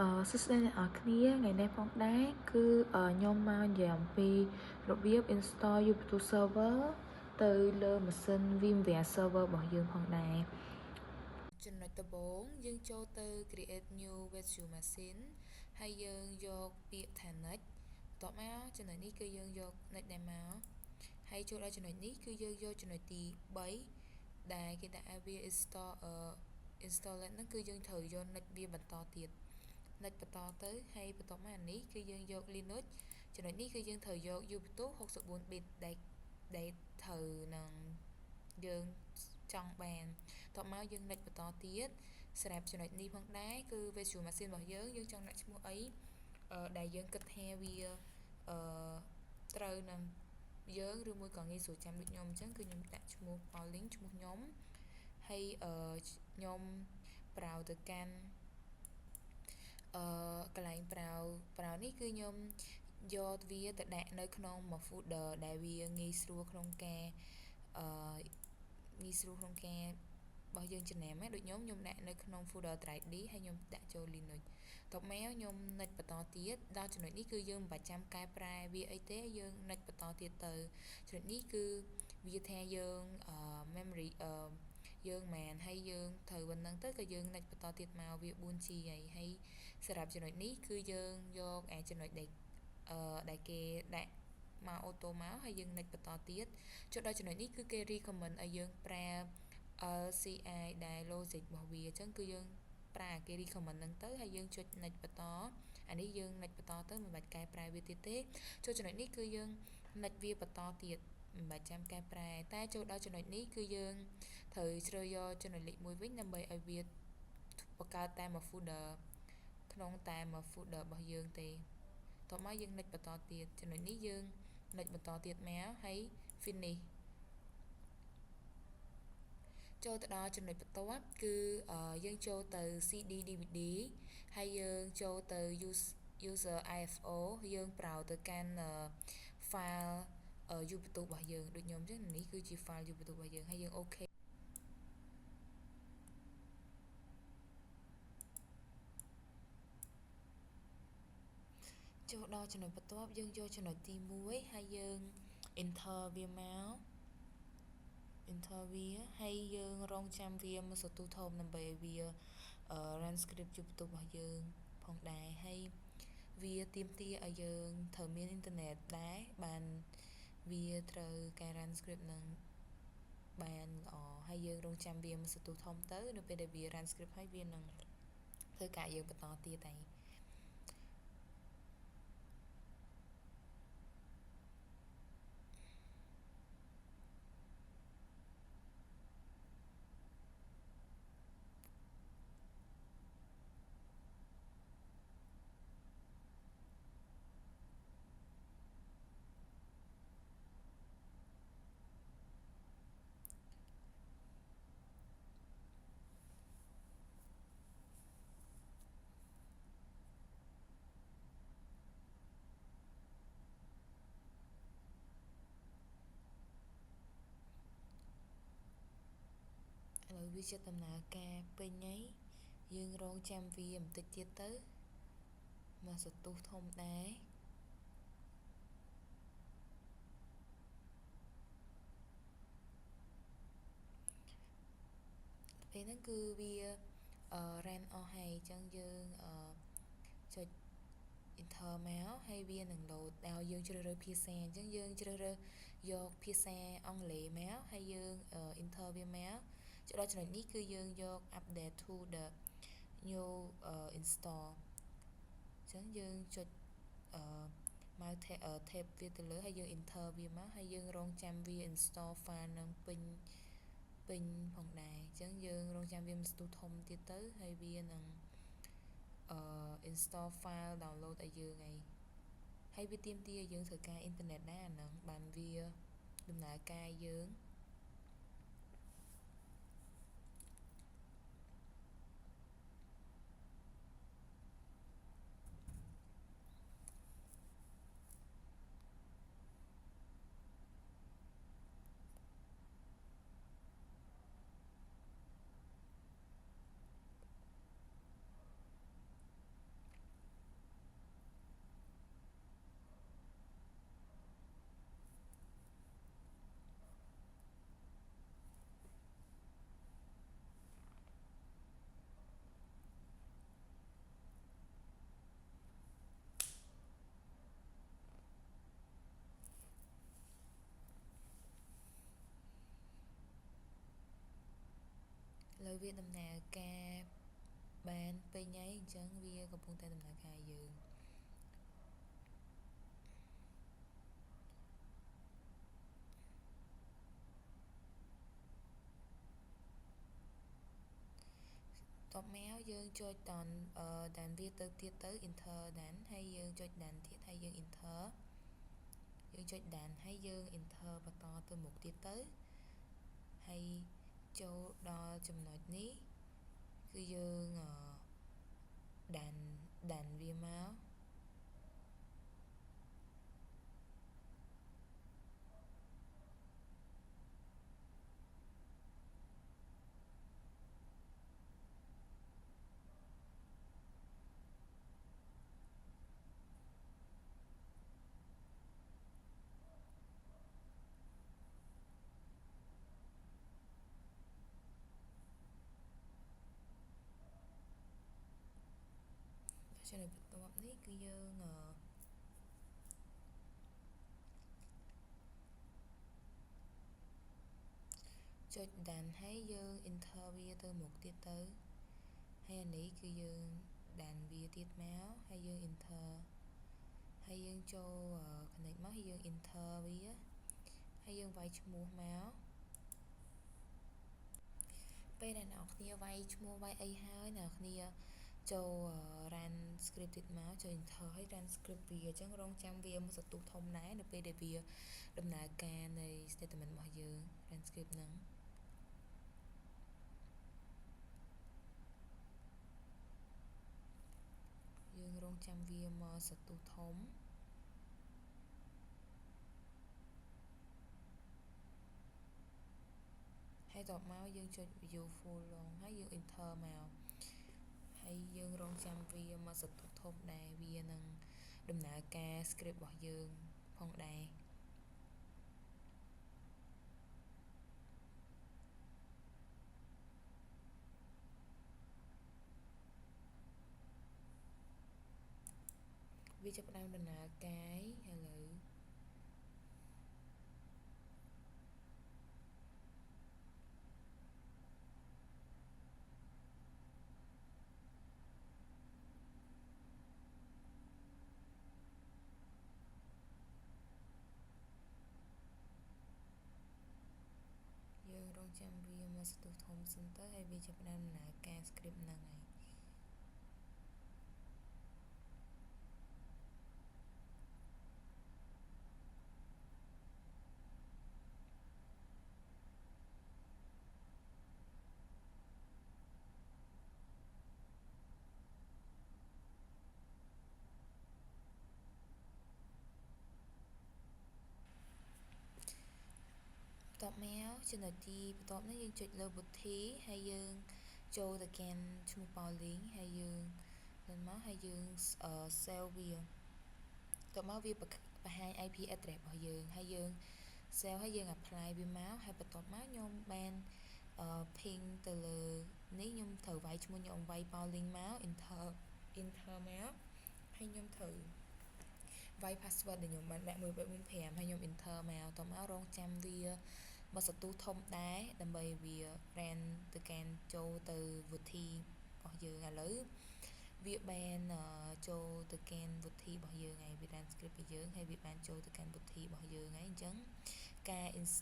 សួស្តីអ្នកនរគ្នាថ្ងៃនេះផងដែរគឺខ្ញុំមកនិយាយអំពីរបៀប install Ubuntu server ទៅលើម៉ាស៊ីន VMware server របស់យើងផងដែរចំណុចដំបូងយើងចូលទៅ create new virtual machine ហើយយើងយកពាក្យថា next បន្ទាប់មកចំណុចនេះគឺយើងយក next ដែរមកហើយចូលដល់ចំណុចនេះគឺយើងយកចំណុចទី3ដែលគេដាក់ឲ្យវា install ហ្នឹងគឺយើងត្រូវយក next វាបន្តទៀតnext បន្តទៅហើយបន្ទាប់មកអានេះគឺយើងយក Linux ចំណុចនេះគឺយើងត្រូវយក Ubuntu 64 bit ដែលត្រូវនឹងយើងចង់បានបន្ទាប់មកយើង next បន្តទៀតសម្រាប់ចំណុចនេះផងដែរគឺ virtual machine របស់យើងចង់ដាក់ឈ្មោះអីដែលយើងគិតថាវាត្រូវនឹងយើងឬមួយក៏ងាយស្រួលចាំដូចខ្ញុំអញ្ចឹងគឺខ្ញុំដាក់ឈ្មោះ Pauling ឈ្មោះខ្ញុំហើយខ្ញុំ browse ទៅកាន់កន្លែង browse នេះគឺខ្ញុំយកវាទៅដាក់នៅក្នុងមួយ folder ដែលវាងាយស្រួលក្នុងការរបស់យើងចំណាំដូចខ្ញុំដាក់នៅក្នុង folder drive D ហើយខ្ញុំដាក់ចូល Linux តបមកខ្ញុំ next បន្តទៀតដល់ចំណុចនេះគឺយើងមិនបាច់ចាំកែប្រែវាអីទេយើង next បន្តទៀតទៅចំណុចនេះគឺវាថាយើង memory យើងមិនហើយយើងត្រូវប៉ុណ្្នឹងទៅក៏យើង next បន្តទៀតមកវា 4G ហើយសម្រាប់ចំណុចនេះគឺយើងយកចំណុចដែលគេដាក់មកអូតូមកហើយយើង next បន្តទៀតចុចដល់ចំណុចនេះគឺគេ recommend ឲ្យយើងប្រើ LCI ដែល logic របស់វាអញ្ចឹងគឺយើងប្រើគេ recommend ហ្នឹងទៅហើយយើងចុច next បន្តអានេះយើង next បន្តទៅមិនបាច់កែប្រែវាទៀតទេចូលចំណុចនេះគឺយើង next វាបន្តទៀតមិនបាច់ចាំកែប្រែតែចូលដល់ចំណុចនេះគឺយើងត្រូវជ្រើសយកចំណុចលេខ1វិញដើម្បីឲ្យវាបង្កើតតែមួយ folder ក្នុងតែមួយ folder របស់យើងទេតោះមកយើង next បន្តទៀតចំណុចនេះយើង next បន្តទៀតមកហើយ finish ចូលទៅដល់ចំណុចបន្ទាប់គឺយើងចូលទៅ CD DVD ហើយយើងចូលទៅ user IFO យើង browse ទៅកាន់ file Ubuntu របស់យើងដូចខ្ញុំអញ្ចឹងនេះគឺជា file Ubuntu របស់យើងហើយយើងអូខេចូលដល់ចំណុចបន្ទាប់យើងយកចំណុចទី1ហើយយើង enter វាមកហើយយើងរងចាំវាមកសតុធំដើម្បីឲ្យវា run script Ubuntu របស់យើងផងដែរហើយវាទាមទារឲ្យយើងត្រូវមានអ៊ីនធឺណិតដែរបានវាត្រូវការ run script នឹងបានល្អហើយយើងរងចាំវាមកសតុធំទៅនៅពេលដែលវា run script ហើយវានឹងធ្វើការយើងបន្តទៀតហើយឥឡូវវាជាដំណើរការពេញហើយយើងរងចាំវាបន្តិចទៀតទៅមកសតុធំដែរពេលហ្នឹងគឺវា run អស់ហើយអញ្ចឹងយើងចុច enter មកហើយវានឹង load ដល់យើងជ្រើសរើសភាសាអញ្ចឹងយើងជ្រើសរើសយកភាសាអង់គ្លេសមកហើយយើង enter វាមកចូលដល់ចំណុចនេះគឺយើងយក update to the new install អញ្ចឹងយើងចុចមកtab វាទៅលើហើយយើង enter វាមកហើយយើងរងចាំវា install file នឹងពេញផងដែរអញ្ចឹងយើងរងចាំវាមកស្ទុះធំទៀតទៅហើយវានឹងinstall file download ឲ្យយើងហើយវាទាមទារឲ្យយើងត្រូវការអ៊ីនធឺណិតដែរអាហ្នឹងបានវាដំណើរការយើង លើវាដំណើរការបានពេញហើយអញ្ចឹងវាកំពុងតែដំណើរការយើងតបមកយើងចុចតដានវាទៅទៀតទៅ enter ដានហើយយើងចុចដានទៀតហើយយើង enter យើងចុចដានហើយយើង enter បន្តទៅមុខទៀតទៅហើយចូលដល់ចំណុចនេះគឺយើងដានវាមកចំណុចបន្ទាប់នេះគឺយើងចុចដានហើយយើង enter វាទៅមុខទៀតទៅហើយអានេះគឺយើងដានវាទៀតមកហើយយើង enter ហើយយើងចូល connect មកហើយយើង enter វាហើយយើងវាយឈ្មោះមកពេលដែលអ្នកគ្នាវាយឈ្មោះវាយអីហើយអ្នកគ្នាចូល run script ទៀតមកចូល enter ហើយ run script វាអញ្ចឹងរងចាំវាមួយសន្ទុះធំដែរនៅពេលដែលវាដំណើរការនៃ statement របស់យើង run script ហ្នឹងយើងរងចាំវាមកសន្ទុះធំហើយតបមកយើងចុច view full long ហើយយើង enter មកហើយយើងរងចាំវាមកសន្ទុះធំដែរវានឹងដំណើរការ script របស់យើងផងដែរវាចាប់ផ្ដើមដំណើរការឥឡូវយើងរងចាំវាមកសន្ទុះធំសិនទៅហើយវាចាប់ផ្ដើមដំណើរការ script ហ្នឹងហើយតបមកចំណុចទីបន្ទាប់នេះយើងចុចលើ booty ហើយយើងចូលទៅកាន់ឈ្មោះ Pauline ហើយយើងទៅមកហើយយើង save វាតបមកវាបង្ហាញ IP address របស់យើងហើយយើង save ហើយយើង apply វាមកហើយបន្ទាប់មកខ្ញុំបានping ទៅលើនេះខ្ញុំត្រូវវាយឈ្មោះខ្ញុំវាយ Pauline មក enter មកហើយខ្ញុំត្រូវវាយ password ដែលខ្ញុំបានដាក់145ហើយខ្ញុំ enter មកតមករងចាំវាមកសន្ទុះធំដែរដើម្បីវា ran ទៅកាន់ចូលទៅ Booty របស់យើងឥឡូវវាបានចូលទៅកាន់ Booty របស់យើងហើយវា run script របស់យើងហើយវាបានចូលទៅកាន់ Booty របស់យើងហើយអញ្ចឹងការ install